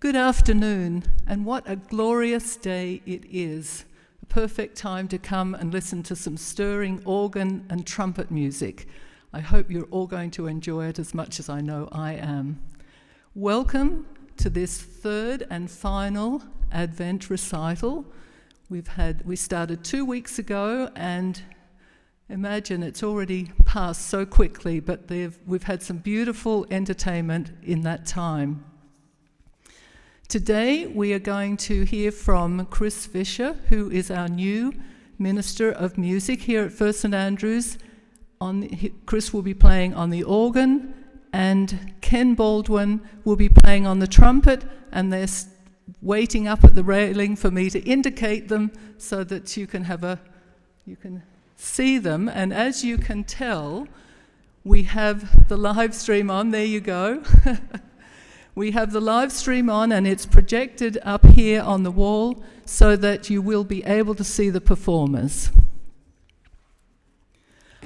Good afternoon, and what a glorious day it is. A perfect time to come and listen to some stirring organ and trumpet music. I hope you're all going to enjoy it as much as I know I am. Welcome to this third and final Advent recital. We started 2 weeks ago, and imagine it's already passed so quickly, but we've had some beautiful entertainment in that time. Today we are going to hear from Chris Fisher, who is our new Minister of Music here at First St Andrews. Chris will be playing on the organ, and Ken Baldwin will be playing on the trumpet, and they're waiting up at the railing for me to indicate them so that you can see them. And as you can tell, we have the live stream on. There you go. We have the live stream on, and it's projected up here on the wall so that you will be able to see the performers.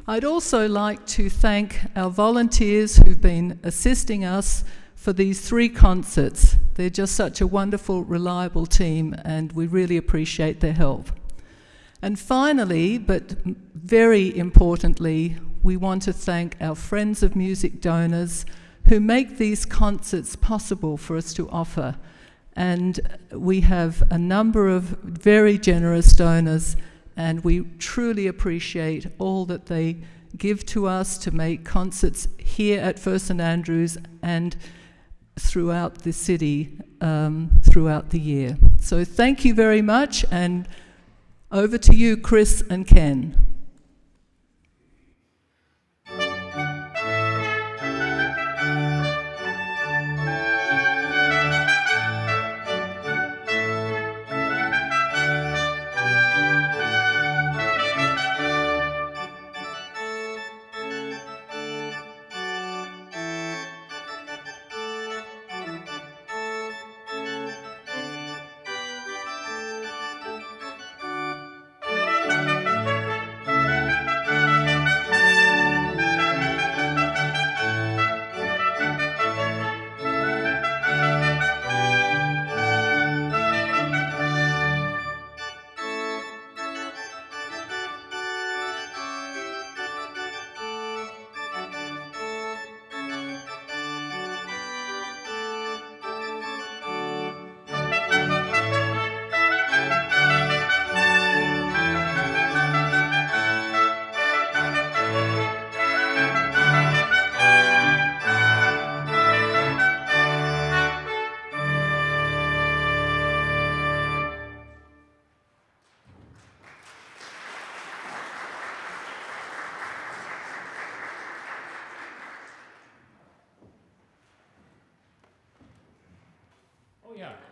I'd also like to thank our volunteers who've been assisting us for these 3 concerts. They're just such a wonderful, reliable team, and we really appreciate their help. And finally, but very importantly, we want to thank our Friends of Music donors who make these concerts possible for us to offer. And we have a number of very generous donors, and we truly appreciate all that they give to us to make concerts here at First St Andrews and throughout the city throughout the year. So thank you very much, and over to you, Chris and Ken.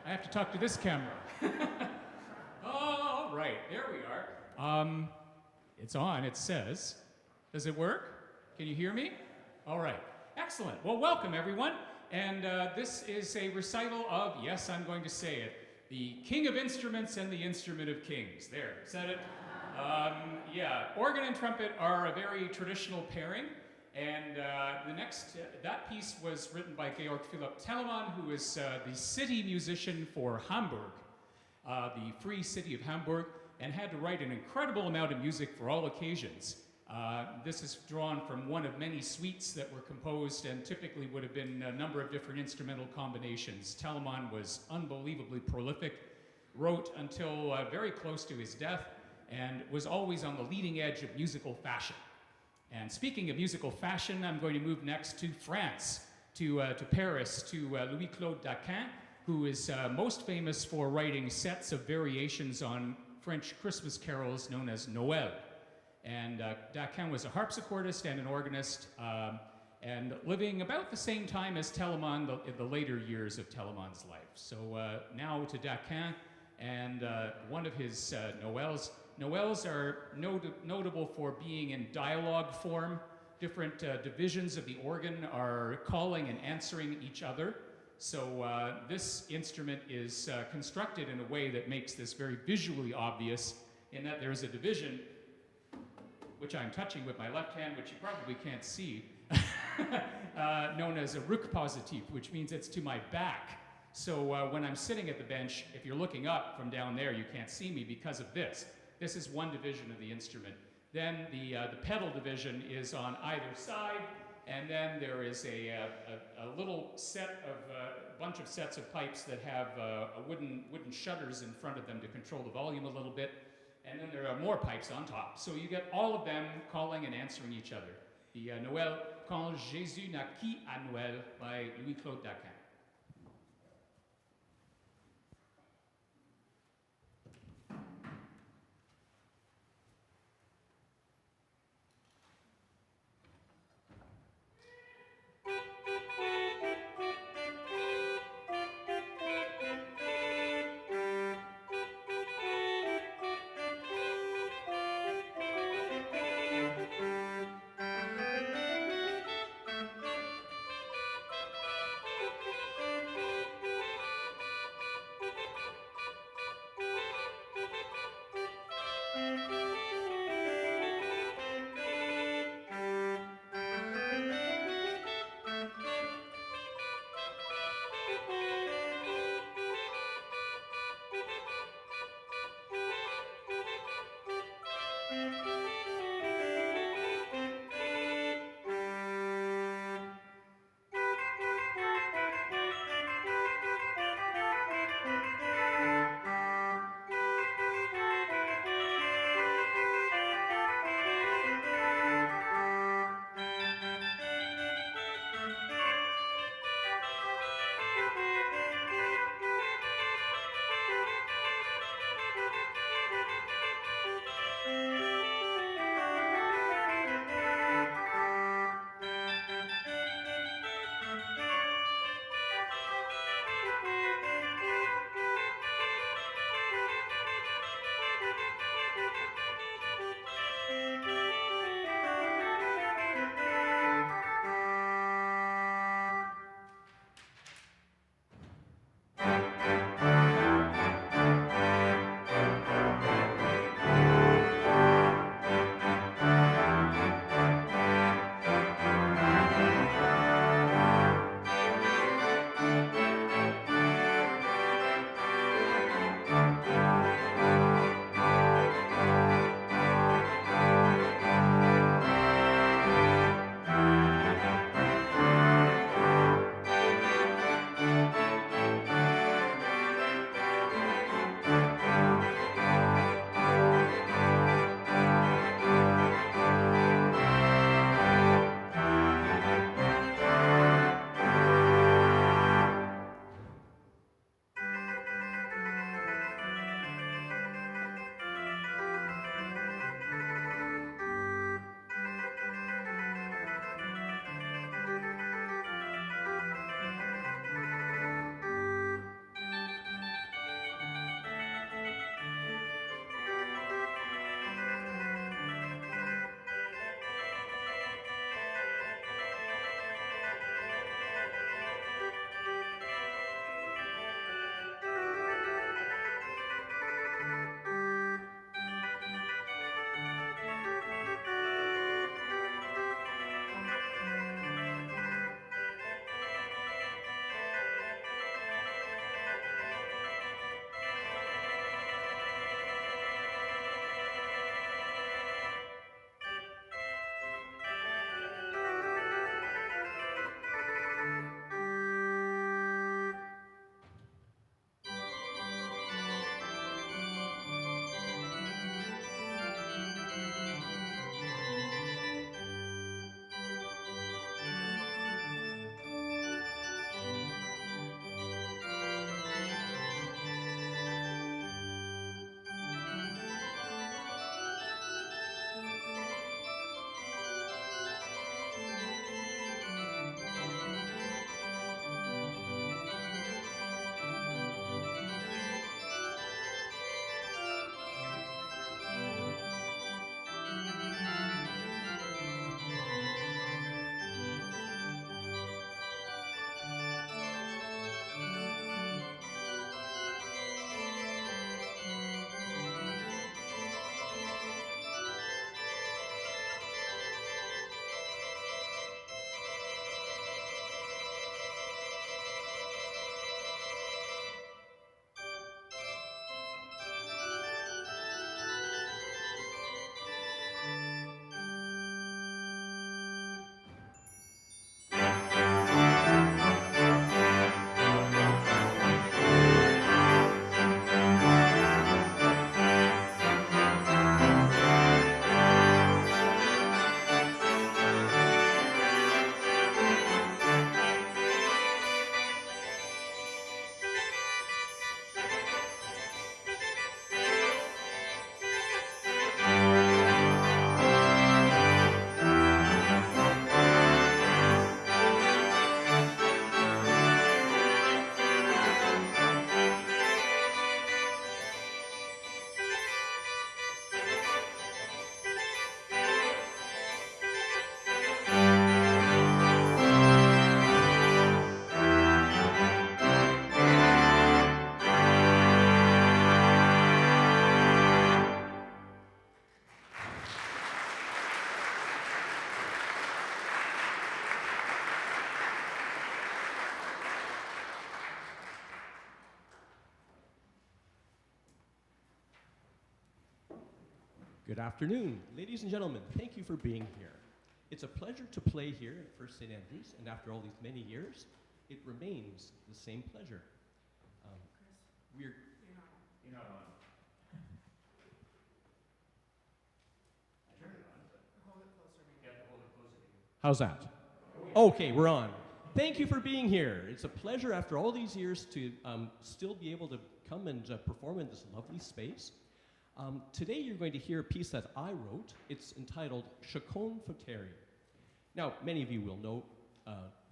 I have to talk to this camera. All right, there we are. It's on, it says. Does it work? Can you hear me? All right, excellent. Well, welcome everyone. And this is a recital of, yes, I'm going to say it, the King of Instruments and the Instrument of Kings. There, said it. Organ and trumpet are a very traditional pairing. And that piece was written by Georg Philipp Telemann, who is the city musician for Hamburg, the free city of Hamburg, and had to write an incredible amount of music for all occasions. This is drawn from one of many suites that were composed and typically would have been a number of different instrumental combinations. Telemann was unbelievably prolific, wrote until very close to his death, and was always on the leading edge of musical fashion. And speaking of musical fashion, I'm going to move next to France, to Paris, to Louis-Claude Daquin, who is most famous for writing sets of variations on French Christmas carols known as Noël. And Daquin was a harpsichordist and an organist, and living about the same time as Telemann in the later years of Telemann's life. So now to Daquin and one of his Noëls. Noëls are notable for being in dialogue form. Different divisions of the organ are calling and answering each other. So this instrument is constructed in a way that makes this very visually obvious, in that there's a division, which I'm touching with my left hand, which you probably can't see, known as a rückpositiv, which means it's to my back. So when I'm sitting at the bench, if you're looking up from down there, you can't see me because of this. This is one division of the instrument. Then the pedal division is on either side, and then there is a little set of, bunch of sets of pipes that have wooden shutters in front of them to control the volume a little bit, and then there are more pipes on top. So you get all of them calling and answering each other. The Noël, Quand Jésus naquit à Noël by Louis-Claude Daquin. Good afternoon, ladies and gentlemen. Thank you for being here. It's a pleasure to play here at First St. Andrews, and after all these many years, it remains the same pleasure. You're not on. I turned it on, but hold it closer. You have to hold it closer to you. How's that? Okay, we're on. Thank you for being here. It's a pleasure after all these years to still be able to come and perform in this lovely space. Today you're going to hear a piece that I wrote. It's entitled Chacon for Terry. Now, many of you will know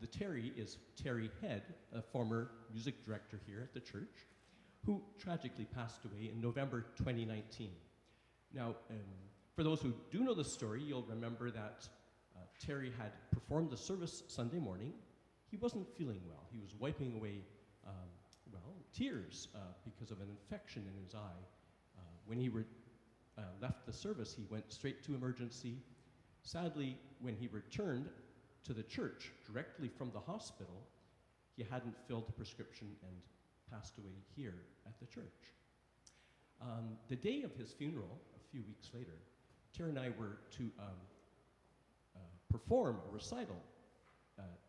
the Terry is Terry Head, a former music director here at the church, who tragically passed away in November 2019. Now, for those who do know the story, you'll remember that Terry had performed the service Sunday morning. He wasn't feeling well. He was wiping away, tears because of an infection in his eye. When he left the service, he went straight to emergency. Sadly, when he returned to the church directly from the hospital, he hadn't filled the prescription and passed away here at the church. The day of his funeral, a few weeks later, Terry and I were to perform a recital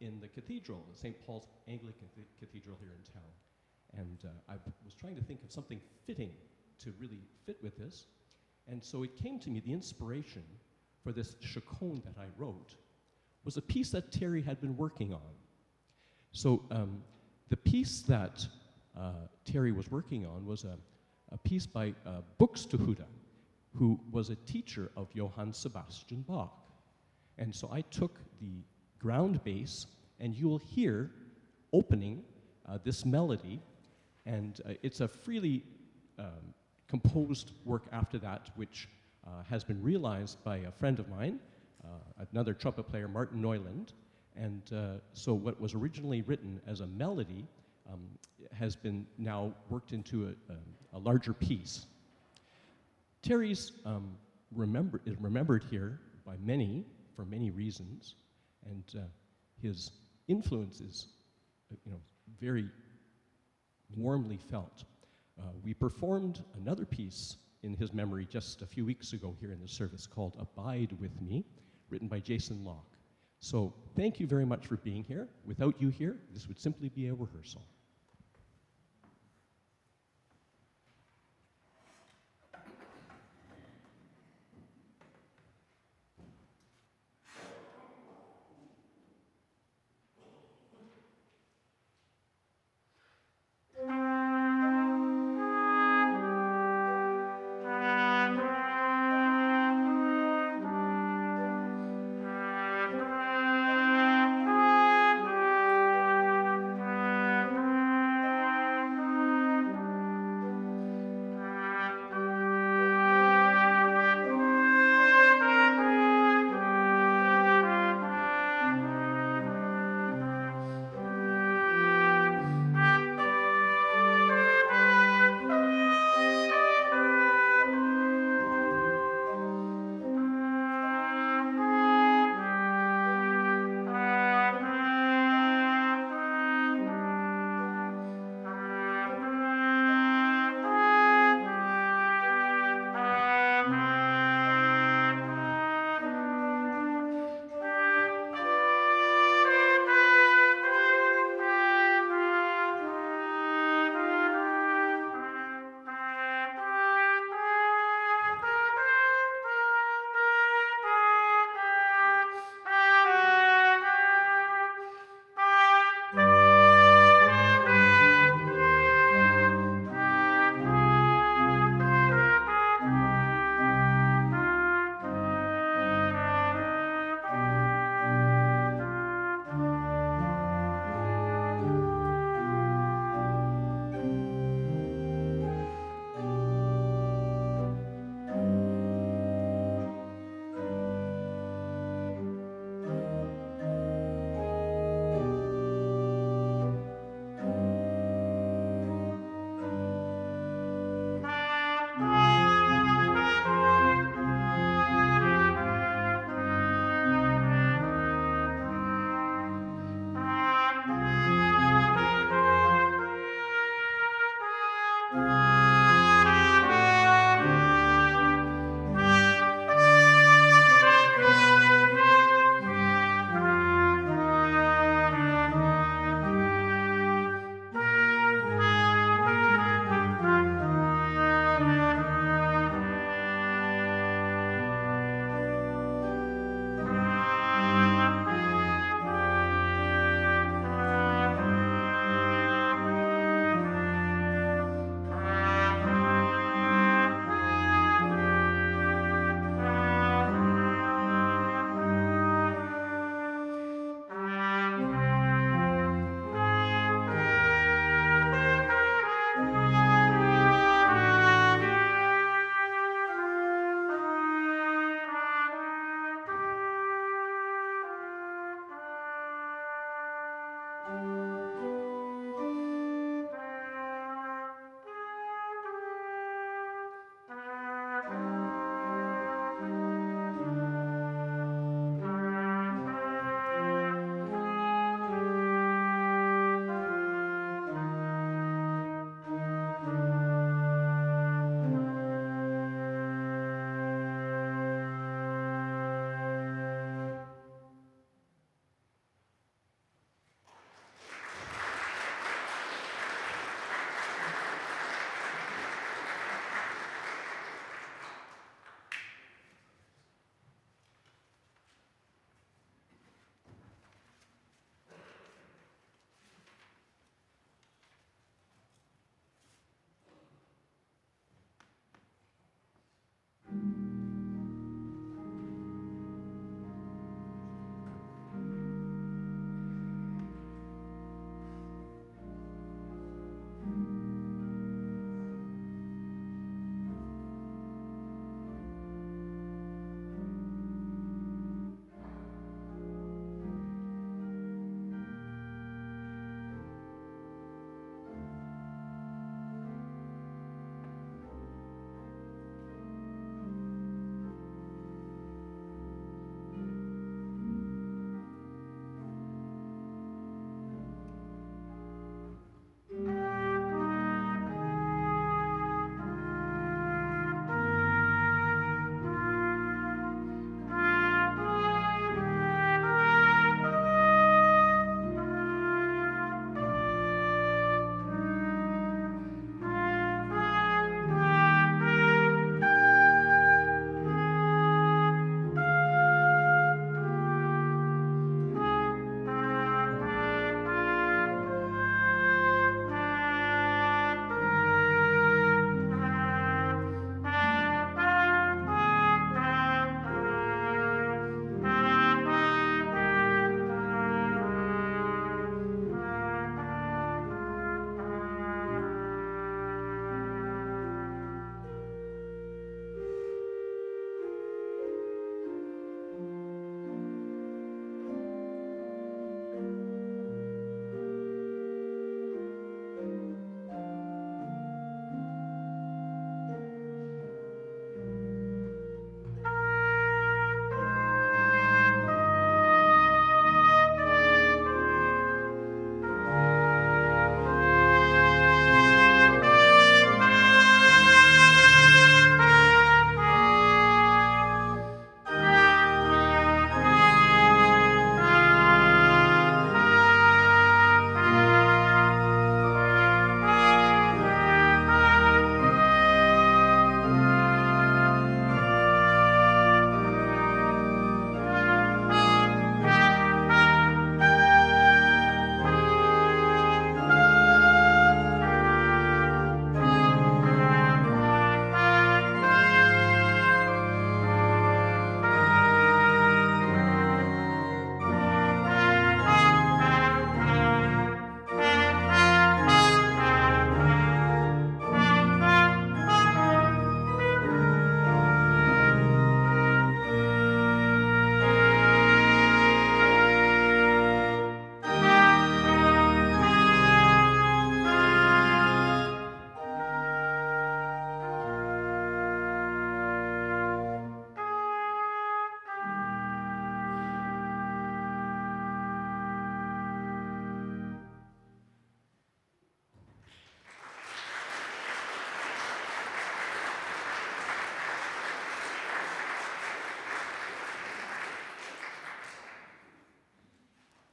in the cathedral, the St. Paul's Anglican Cathedral here in town. And I was trying to think of something fitting to really fit with this. And so it came to me, the inspiration for this Chacon that I wrote was a piece that Terry had been working on. So the piece that Terry was working on was a piece by Buxtehude, who was a teacher of Johann Sebastian Bach. And so I took the ground bass, and you'll hear opening this melody, and it's a freely composed work after that, which has been realized by a friend of mine, another trumpet player, Martin Neuland. And so what was originally written as a melody has been now worked into a larger piece. Terry's is remembered here by many for many reasons, and his influence is very warmly felt. We performed another piece in his memory just a few weeks ago here in the service called Abide With Me, written by Jason Locke. So thank you very much for being here. Without you here, this would simply be a rehearsal.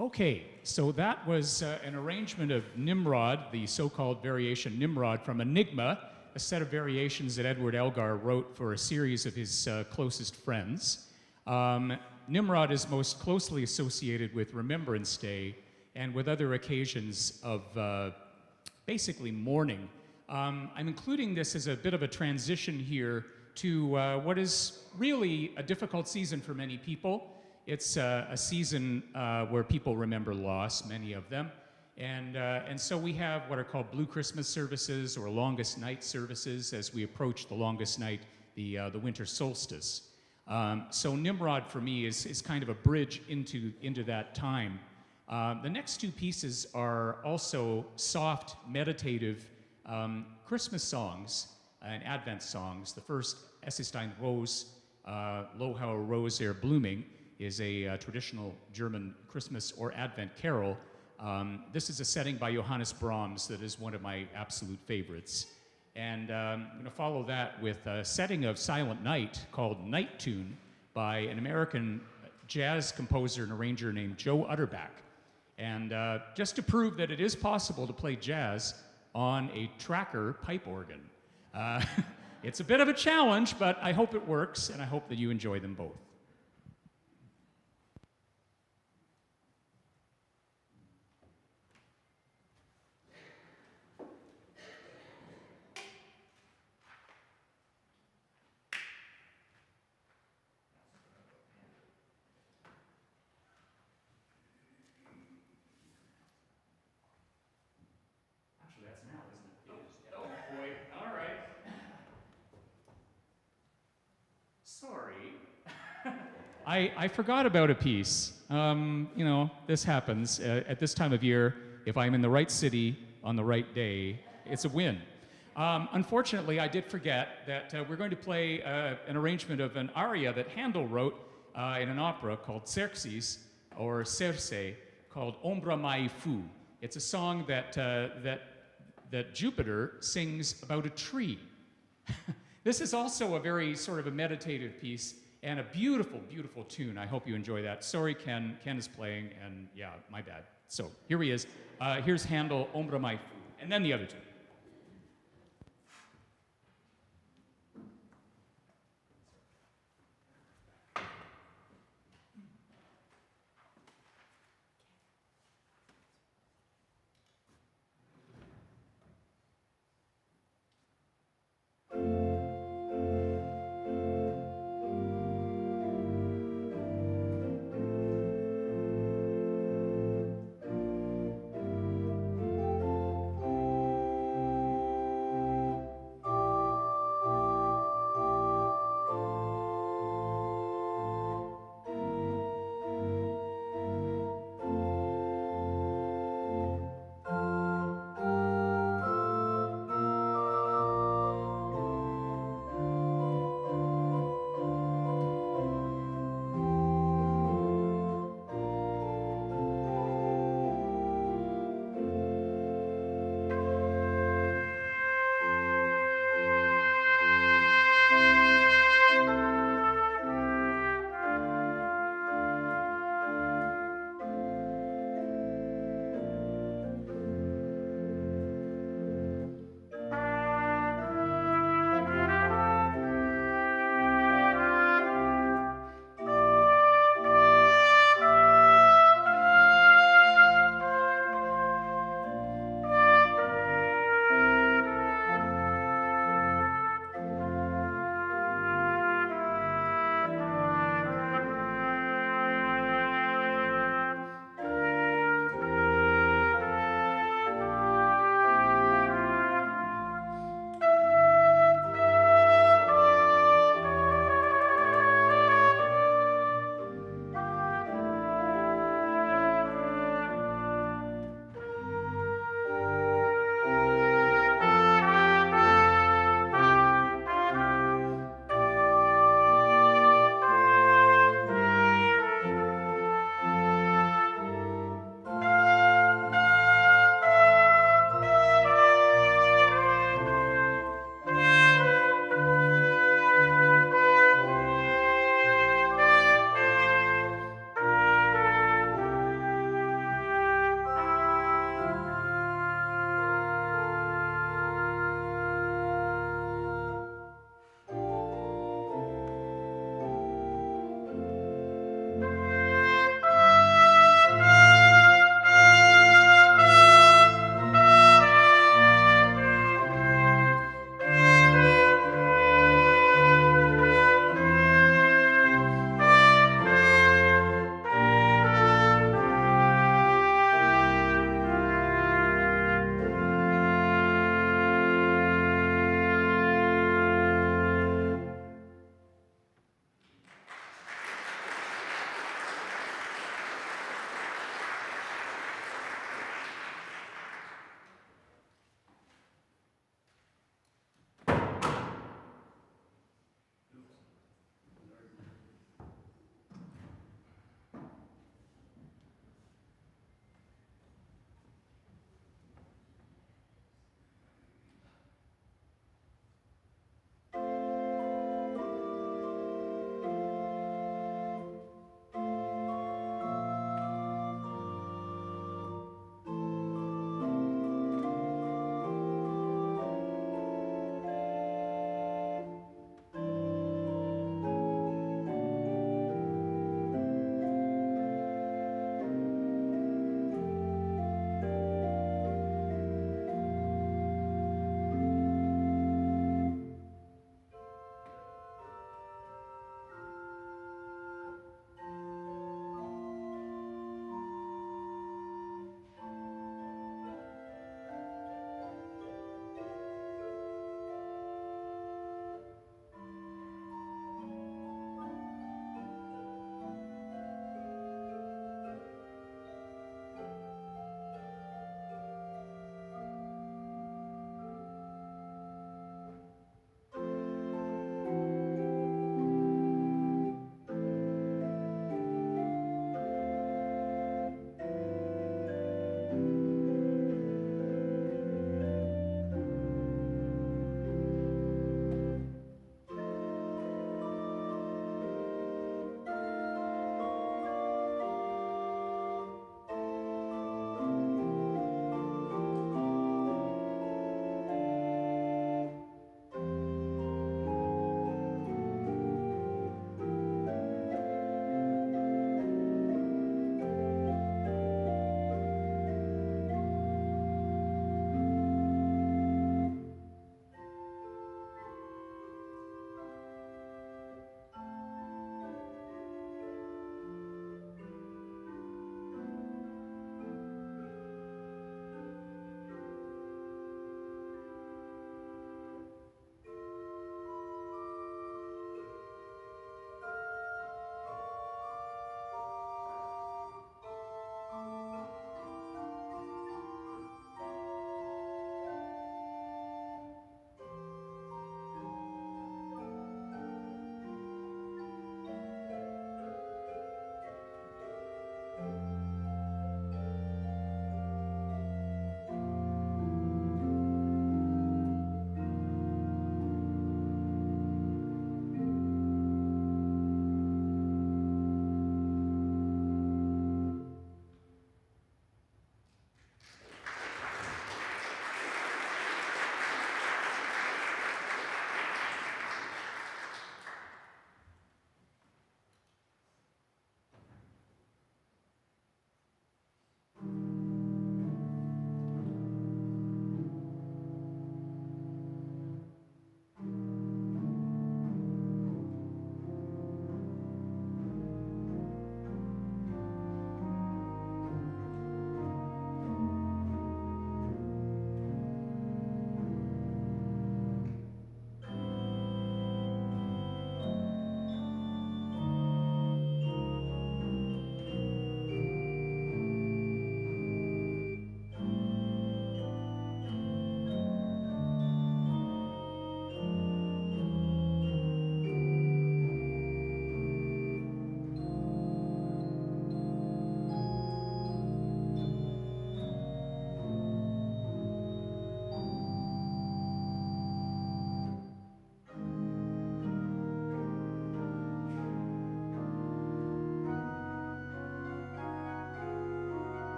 Okay, so that was an arrangement of Nimrod, the so-called variation Nimrod from Enigma, a set of variations that Edward Elgar wrote for a series of his closest friends. Nimrod is most closely associated with Remembrance Day and with other occasions of basically mourning. I'm including this as a bit of a transition here to what is really a difficult season for many people. It's a season where people remember loss, many of them. And so we have what are called Blue Christmas services or Longest Night services as we approach the longest night, the winter solstice. So Nimrod for me is kind of a bridge into that time. The next two pieces are also soft, meditative Christmas songs and Advent songs. The first, Es ist ein Rose, Lo how a Rose er blooming, is a traditional German Christmas or Advent carol. This is a setting by Johannes Brahms that is one of my absolute favorites. And I'm going to follow that with a setting of Silent Night called Night Tune by an American jazz composer and arranger named Joe Utterback. And just to prove that it is possible to play jazz on a tracker pipe organ. It's a bit of a challenge, but I hope it works, and I hope that you enjoy them both. Sorry. I forgot about a piece. You know, this happens at this time of year. If I'm in the right city on the right day, it's a win. Unfortunately, I did forget that we're going to play an arrangement of an aria that Handel wrote in an opera called Xerxes, or Circe, called Ombra Mai Fu. It's a song that Jupiter sings about a tree. This is also a very sort of a meditative piece and a beautiful, beautiful tune. I hope you enjoy that. Sorry, Ken. Ken is playing, and yeah, my bad. So here he is. Here's Handel, Ombra Mai Fu, and then the other two.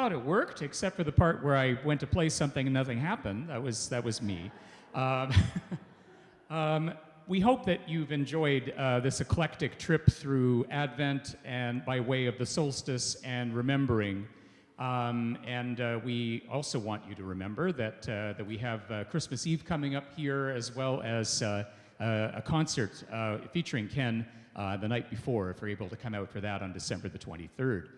thought it worked, except for the part where I went to play something and nothing happened. That was me. We hope that you've enjoyed this eclectic trip through Advent and by way of the solstice and remembering. We also want you to remember that we have Christmas Eve coming up here, as well as a concert featuring Ken the night before, if you're able to come out for that on December the 23rd.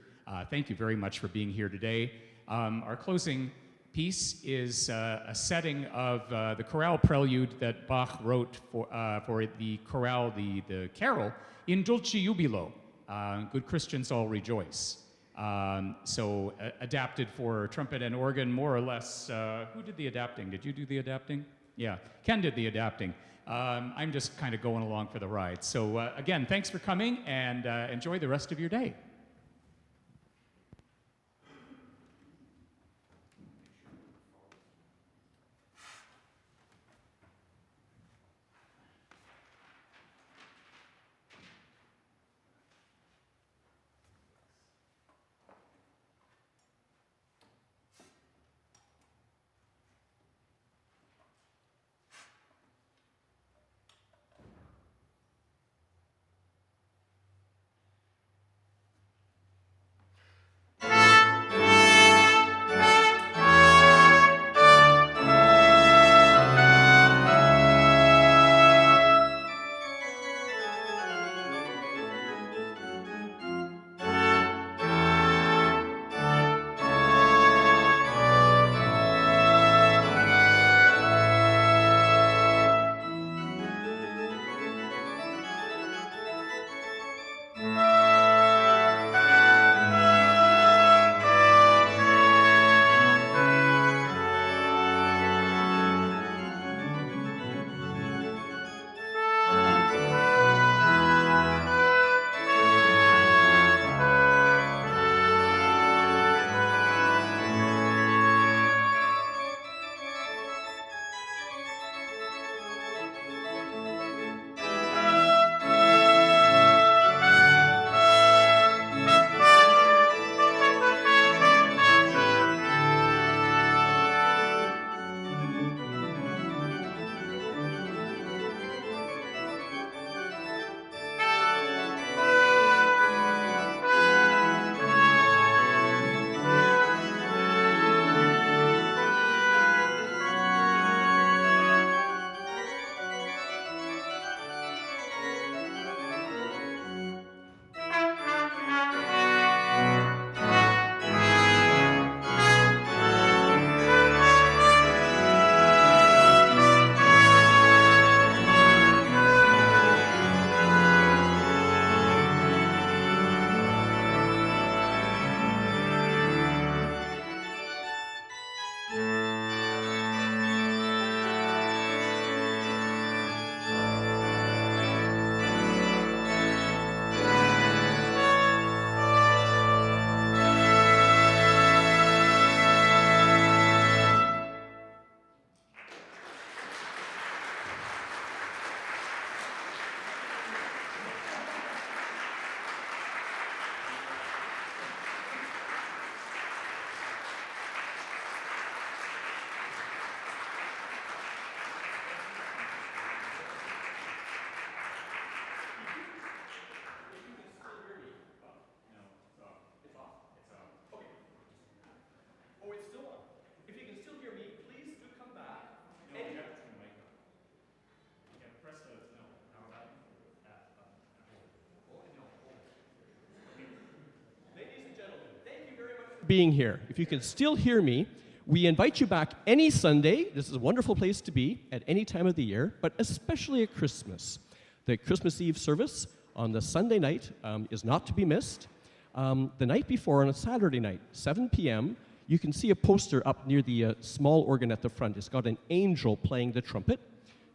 Thank you very much for being here today. Our closing piece is a setting of the chorale prelude that Bach wrote for the chorale, the carol, In Dulce Jubilo, Good Christians All Rejoice. Adapted for trumpet and organ, more or less. Who did the adapting? Did you do the adapting? Yeah, Ken did the adapting. I'm just kind of going along for the ride. So again, thanks for coming, and enjoy the rest of your day. Being here. If you can still hear me, we invite you back any Sunday. This is a wonderful place to be at any time of the year, but especially at Christmas. The Christmas Eve service on the Sunday night is not to be missed. The night before, on a Saturday night, 7 p.m., you can see a poster up near the small organ at the front. It's got an angel playing the trumpet.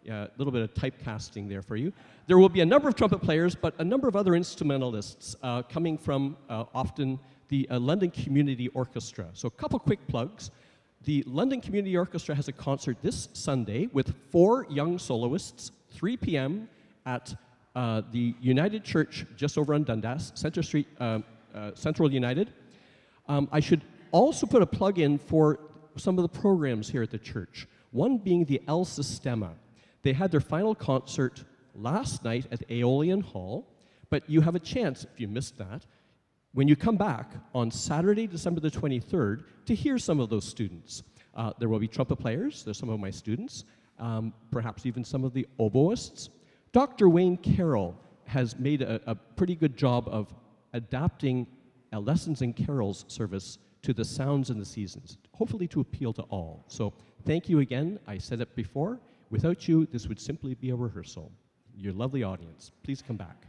A little bit of typecasting there for you. There will be a number of trumpet players, but a number of other instrumentalists coming from often the London Community Orchestra. So a couple quick plugs. The London Community Orchestra has a concert this Sunday with 4 young soloists, 3 p.m. at the United Church just over on Dundas, Centre Street, Central United. I should also put a plug in for some of the programs here at the church, one being the El Sistema. They had their final concert last night at Aeolian Hall, but you have a chance, if you missed that, when you come back on Saturday, December the 23rd, to hear some of those students. There will be trumpet players, there's some of my students, perhaps even some of the oboists. Dr. Wayne Carroll has made a pretty good job of adapting a Lessons in Carols service to the sounds and the seasons, hopefully to appeal to all. So thank you again. I said it before. Without you, this would simply be a rehearsal. Your lovely audience. Please come back.